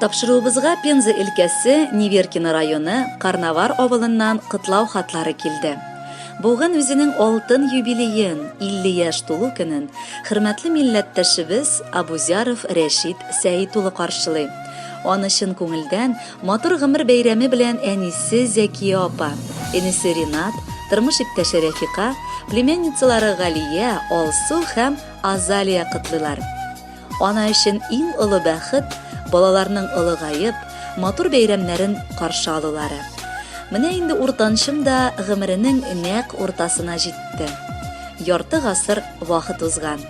Тапшыруыбызга Пенза өлкәсе Неверкино районы Карнавар авылыннан кытлау хатлары килде. Бүген үзенең алтын юбилейын, 50 яшь тулу көнен хөрмәтле милләттәшебез Абузяров Рәшит Сәид улы каршылый. Аны чын күңелдән матур гомер бәйрәме белән әнисе Зәкия апа, энесе Ринат, тормыш иптәше Рәфика, племянницалары Галия, Алсу һәм Азалия кытлыйлар. Ана өчен иң олы бәхет балаларның олыгайып, матур бәйрәмнәрен каршы алулары. Менә инде уртанчым да гомеренең нәкъ уртасына җитте. Ярты гасыр вакыт узган.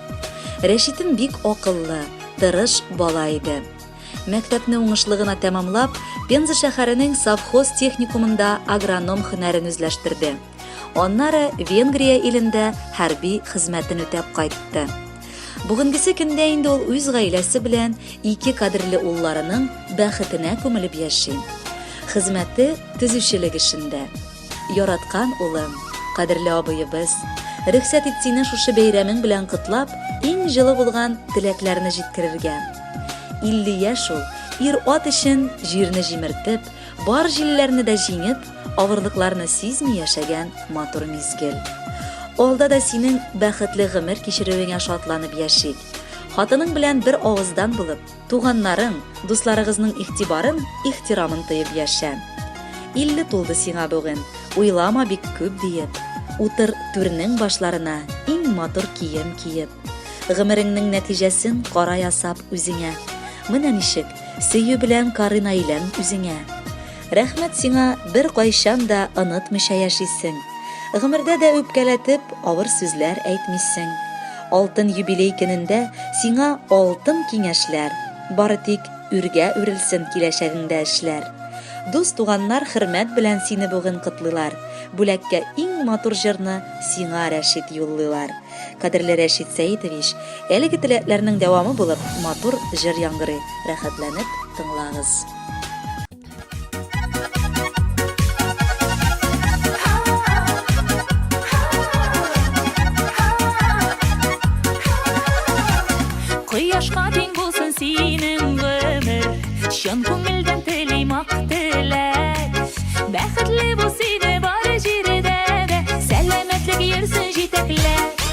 Рәшитем бик акыллы, тырыш бала иде. Мәктәпне уңышлы гына тәмамлап, Пенза шәһәренең совхоз техникумында агроном һөнәрен үзләштерде. Аннары Венгрия илендә хәрби хезмәтен үтәп кайтты. Бүгенгесе көндә инде ул үз гаиләсе белән 2 кадерле улларының бәхетенә күмелеп яши. Хезмәте төзүчелек эшендә. Яраткан улым, кадерле абыебыз, рөхсәт ит сине шушы бәйрәмең белән кытлап, иң җылы булган теләкләрне җиткерергә. 50 яшь ул, ир-ат өчен җирне җимертеп, бар җилләрне дә җиңеп, авырлыкларны сизми яшәгән матур мизгел. Алда да синең бәхетле гомер кичерүеңә шатланып яшик. Хатының белән бер авыздан булып, туганнарың, дусларыгызның игътибарын, ихтирамын тыеп яшә. 50 тулды сиңа бүген, уйлама бик күп диеп. Утыр түрнең башларына иң матур кием киеп. Гомереңнең нәтиҗәсен кара ясап үзеңә. Менә ничек, сөю белән карына илән үзеңә. Рәхмәт сиңа бер кайчан да онытмыйча яшисең. Гомердә дә үпкәләтеп, авыр сүзләр әйтмисең. Алтын юбилей көнендә сиңа алтын киңәшләр, бары тик үргә үрелсен киләчәгеңдә эшләр. Дус туганнар хөрмәт белән сине бүген кытлыйлар. Бүләккә иң матур җырны сиңа Рәшит юллыйлар. Кадерле Рәшит Сәидович, әлеге теләкләрнең дәвамы булып, матур җыр яңгырый. Рәхәтләнеп тыңлагыз. Кояшка тең булсын синең гомер, чын күңелдән телим ак теләк. Бәхетле бул сине бары җирдә дә, сәламәтлек йөрсен җитәкләп.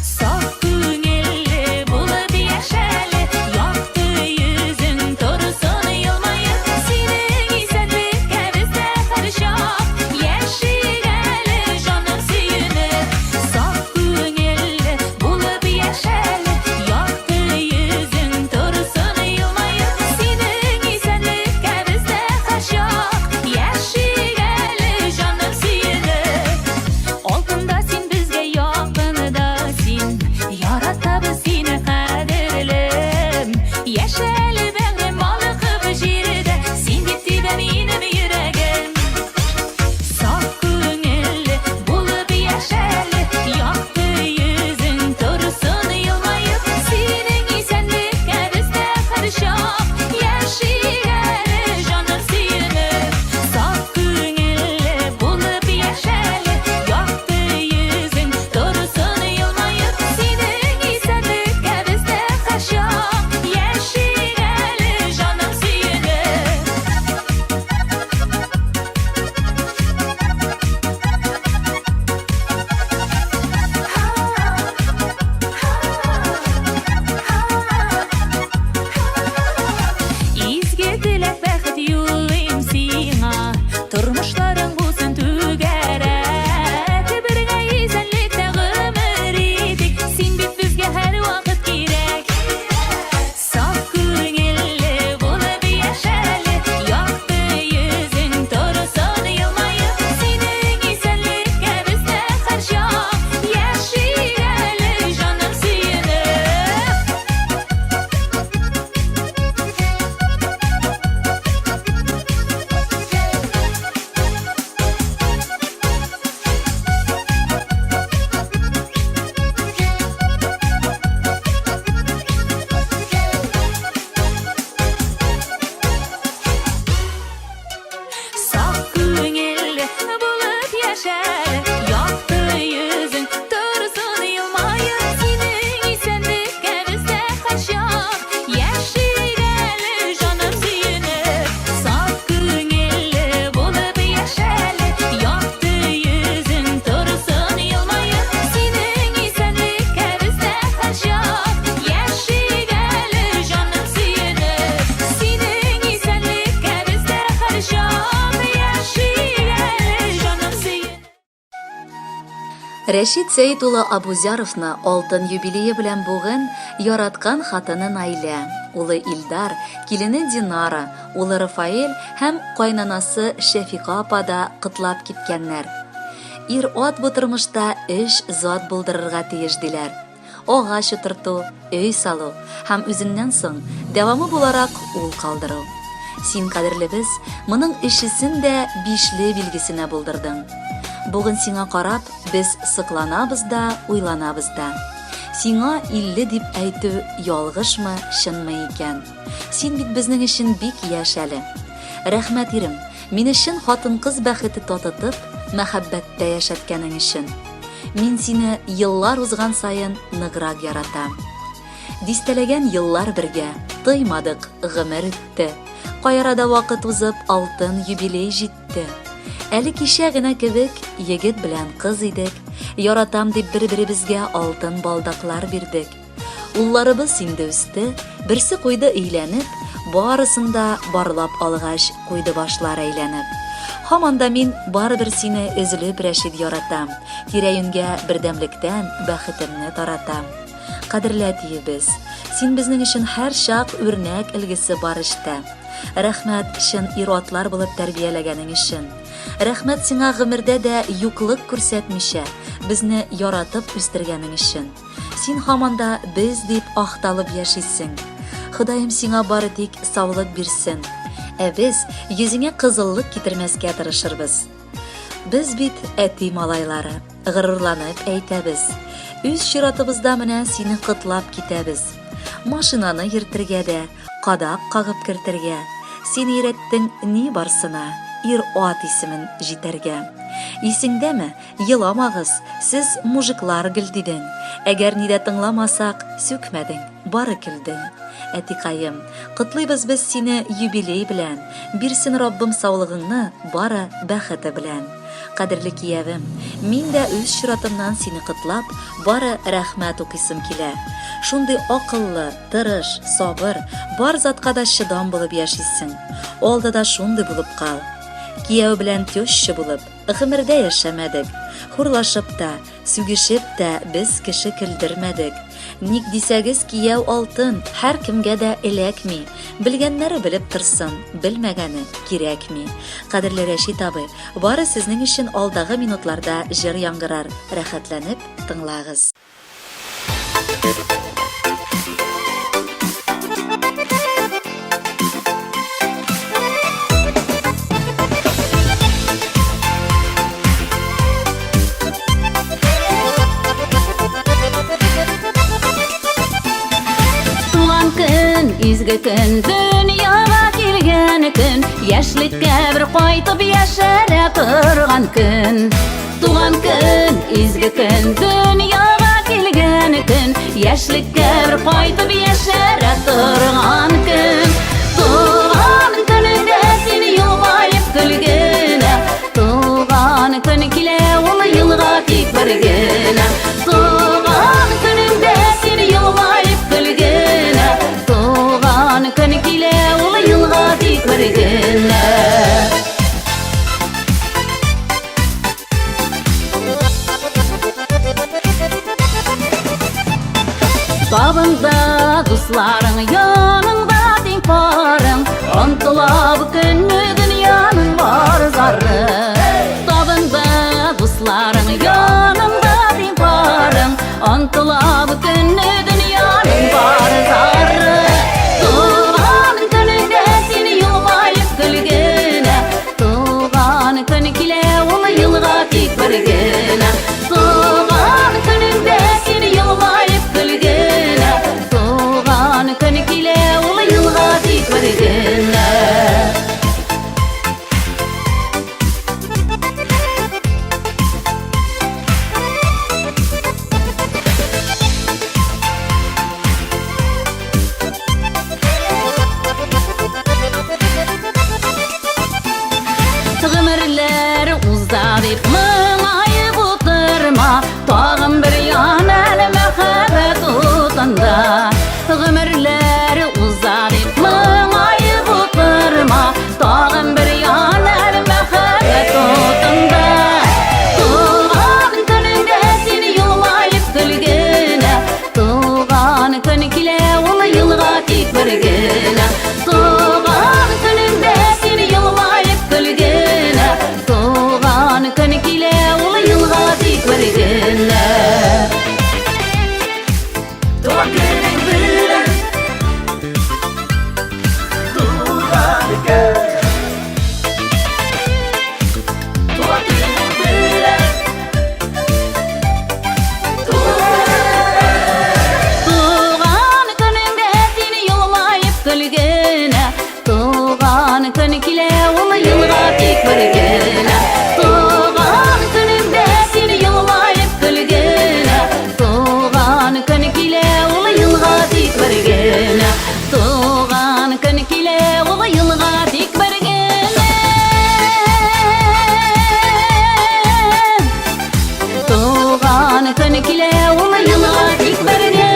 Саф күңелле булып яшәле, якты йөзең торсын елмаеп. Синең исәнлеккә бездә һәр чак, яшик әле җаным сөенеп. Саф күңелле булып яшәле, якты йөзең торсын елмаеп. Синең исәнлеккә бездә һәр чак, яшик әле Рәшит Сәйит улы Абузяровны алтын юбилее белән бүген яраткан хатыны Наилә, улы Илдар, килене Динара, улы Рафаэль һәм кайнанасы Шәфиқа апа да кытлап киткәннәр. Ир-ат бу тормышта эш зат булдырырга тиеш диләр. Агач утырту, өй салу һәм үзеннән соң дәвамы буларак ул калдыру. Син, кадерлебез, моның эшесен дә бишле билгесенә булдырдың. Бүген сиңа карап, без сыкланабыз да, уйланабыз да. Сиңа 50 дип әйтү ялгышмы, чынмы икән? Син бит безнең өчен бик яшь әле. Рәхмәт, ирем, мин өчен хатын-кыз бәхете татытып, мәхәббәттә яшәткәнең өчен. Мин сине еллар узган сайын ныграк яратам. Дистәләгән еллар бергә, тоймадык, гомер үтте. Кайрада вакыт узып, алтын юбилей җитте. Әле кичә генә кебек, егет белән кыз идек, яратам дип бер-беребезгә алтын балдаклар бирдек. Улларыбыз инде үсте, берсе куйды өйләнеп, барысында барлап алгач куйды башлар әйләнеп. Һаман да мин барыбер сине өзелеп Рәшит яратам, тирә-юньгә бердәмлектән бәхетемне таратам. Кадерле әтиебез, син безнең өчен һәр чак үрнәк илгесе бар эштә. Рәхмәт чын ир-атлар булып тәрбияләгәнең өчен. Рәхмәт сиңа гомердә дә юклык күрсәтмичә, безне яратып үстергәнең өчен. Син һаман да без дип ахталып яшисең. Ходаем сиңа бары тик саулык бирсен. Без йөзеңә кызыллык китермәскә тырышырбыз. Без бит әти малайлары, горурланып әйтәбез. Үз чиратыбызда менә сине кытлап китәбез. Машинаны йөртергә дә, кадак кагып кертергә. Син өйрәттең ни барсына, ир-ат исемен җитәргә. Исеңдәме, еламагыз, сез мужиклар гел дидең. Әгәр ни дә тыңламасак, сүкмәдең, бары көлдең. Әтикаем, кытлыйбыз без сине юбилей белән. Бирсен Раббым саулыгыңны бары бәхете белән. Кадерле киявем, мин дә үз чиратымнан сине кытлап, бары рәхмәт укыйсым килә. Шундый акыллы, тырыш, сабыр, бар затка да чыдам булып яшисең. Алдыда шундый булып кал. Кияү белән теща булып, гомердә яшәмәдек. Хурлашып та, сүгешеп тә без кеше көлдермәдек. Ник дисәгез, кияү алтын һәр кемгә дә эләкми. Белгәннәре белеп торсын, белмәгәне кирәкми. Кадерле Рәшит абый, бары сезнең өчен алдагы минутларда җыр яңгырар. Рәхәтләнеп тыңлагыз. Изге көн, дөньяга килгән көн, яшьлеккә бер кайтып яшәрә торган көн. Туган көн, изге көн, дөньяга килгән көн, яшьлеккә бер кайтып яшәрә торган көн. Туган көнеңдә син елмаеп көлгәнә, туган көн килә ул елга тик бер генә. Туган көнеңдә син елмаеп көлгәнә, көн килә ул елга тик бер генә. Табында дусларың, яныңда тиң парың, онтыла бу көнне дөньяның бар зары. Табында дусларың, яныңда тиң парың, онтыла бу көнне дөньяның бар зары. Туган көнеңдә син елмаеп көлгәнә, туган көн килә ул елга тик бер генә. Туган көнеңдә син елмаеп көлгәнә, туган көн килә ул елга тик бер генә. көне килә, ул елга тик бер генә. Туган көнеңдә син елмаеп көлгәнә. Туган көне килә, ул елга тик бер генә. Туган көнең белән туган икән. Туган көнең белән туган көнеңдә син елмаеп көлгәнә. Туган көне килә, ул елга тик бер генә. Туган көнеңдә син елмаеп көлгәнә. Туган көне килә, ул елга тик бер генә. Туган көне килә, ул елга тик бер генә. Туган көне килә, ул елга тик бер генә.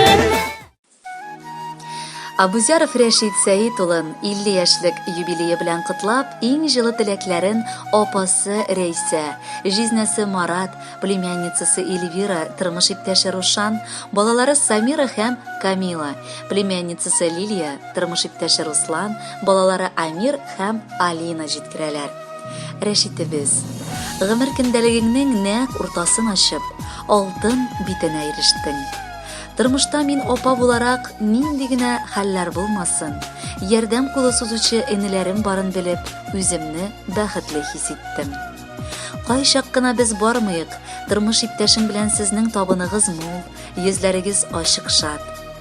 Абузяров Рәшит Сәид улын 50 яшьлек юбилее белән котлап, иң җылы теләкләрен апасы Рәйсә, җизнәсе Марат, племянницасы Эльвира, тормыш иптәше Рушан, балалары Самира һәм Камила, племянницасы Лилия, тормыш иптәше Руслан, балалары Амир һәм Алина җиткерәләр. Рәшитебез, гомер көндәлегеңнең нәкъ уртасын ачып, алтын битенә ирештең. Тормышта мин апа буларак нинди генә хәлләр булмасын, ярдәм кулы сузучы энеләрем барын белеп, үземне бәхетле хис иттем. Кайчак кына без бармыйк, тормыш иптәшем белән сезнең табыныгыз мул, йөзләрегез ачык шат.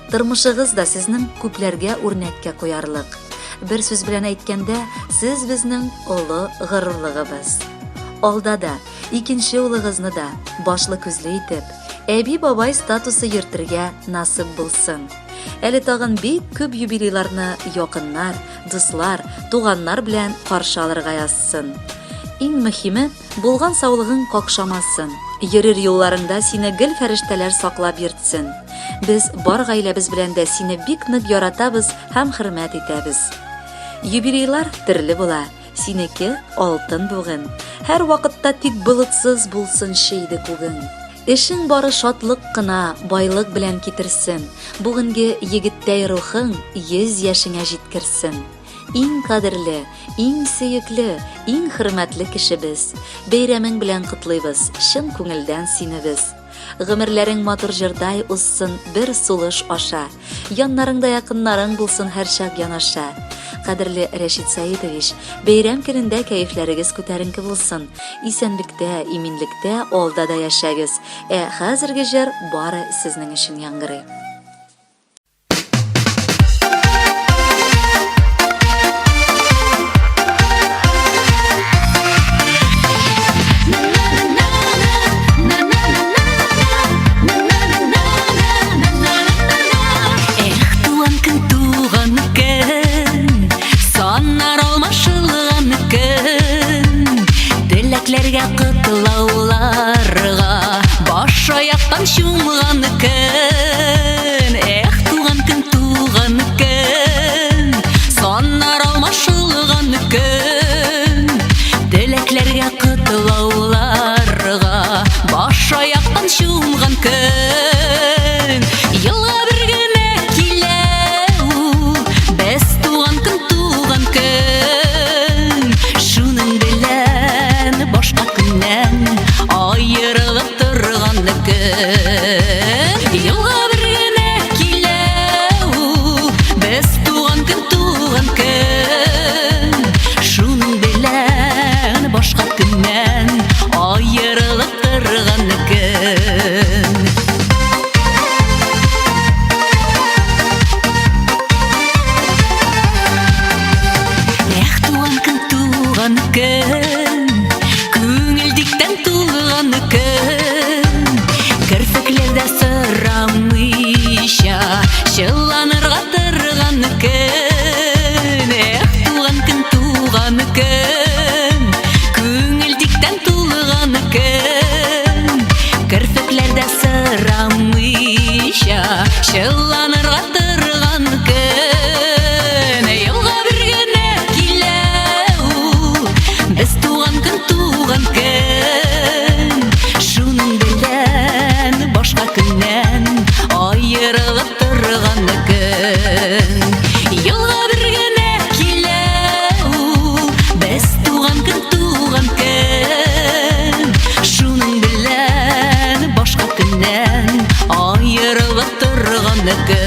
Тормышыгыз да сезнең күпләргә үрнәккә куярлык. Бер сүз белән әйткәндә, сез безнең олы горурлыгыбыз. Алда да, икенче улыгызны да башлы күзле итеп, әби-бабай статусы йөртергә насып булсын. Әле тагын бик күп юбилейларны якыннар, дуслар, туганнар белән каршы алырга язсын. Иң мөһиме, булган саулыгың какшамасын. Йөрер юлларыңда сине гел фәрештәләр саклап йөртсен. Без бар гаиләбез белән дә сине бик нык яратабыз һәм хөрмәт итәбез. Юбилейлар төрле була. Синеке алтын бүген. Һәр вакытта тик болытсыз булсын шейде күгең. Эшең бары шатлык кына, байлык белән китерсен. Бүгенге егеттәй рухың 100 яшеңә җиткерсен. Иң кадерле, иң сөекле, иң хөрмәтле кешебез. Бәйрәмең белән котлыйбыз, чын күңелдән сине без. Гомерләрең матур җырдай узсын бер сулыш аша. Яннарыңда якыннарың булсын һәр чак янаша. Кадерле Рәшит Сәидович, бәйрәм көнендә кәефләрегез күтәренке булсын. Исәнлектә, иминлектә алда да яшәгез. Хәзерге җыр бары сезнең өчен яңгырый. Теләкләргә кытлауларга баш аяктан чумган көн. көн. Елга бер генә килә ул, без туган көн. Шуның белән башка көннән аерылып торган көн.